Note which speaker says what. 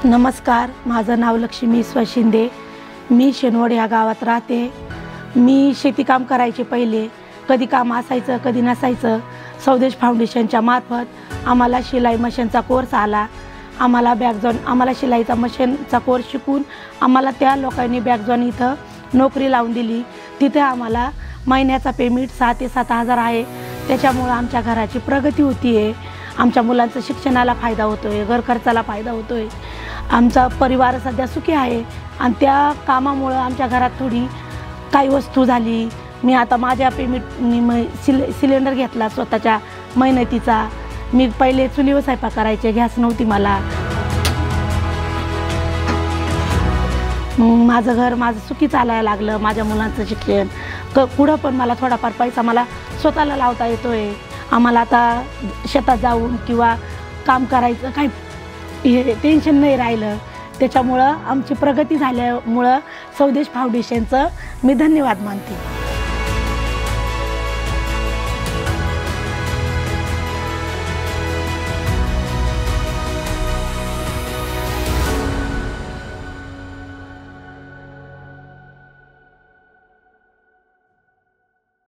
Speaker 1: नमस्कार, माझं नाव लक्ष्मी शिंदे। मी शेनवड या गावात राहते। मी शेतीकाम करायचे पहिले, कधी काम असायचं कधी नसायचं। स्वदेश फाउंडेशनच्या मार्फत आम्हाला शिलाई मशीनचा कोर्स आला। आम्हाला शिलाईचा मशीनचा कोर्स शिकून आम्हाला त्या लोकांनी बॅगजॉन इथं नोकरी लावून दिली। तिथे आम्हाला महिन्याचा पेमेंट 6 ते 7 हजार आहे। त्याच्यामुळे आमच्या घराची प्रगती होती आहे। आमच्या मुलांचं शिक्षणाला फायदा होतोय, घर खर्चाला फायदा होतोय। आमचा परिवार सध्या सुखी आहे आणि त्या कामामुळे आमच्या घरात थोडी काही वस्तू झाली। मी आता माझ्या पेमेंटनी सिलेंडर घेतला स्वतःच्या मेहनतीचा। मी पहिले चुलीवर स्वयंपाक करायचे, गॅस नव्हती मला। माझं सुखी चालायला लागलं। माझ्या मुलांचं शिक्षण पुढं पण मला थोडाफार पैसा मला स्वतःला लावता येतोय। आम्हाला आता शेतात जाऊन किंवा काम करायचं काही टेन्शन नाही राहिलं। त्याच्यामुळं आमची प्रगती झाल्यामुळं स्वदेश फाउंडेशनचं मी धन्यवाद मानते।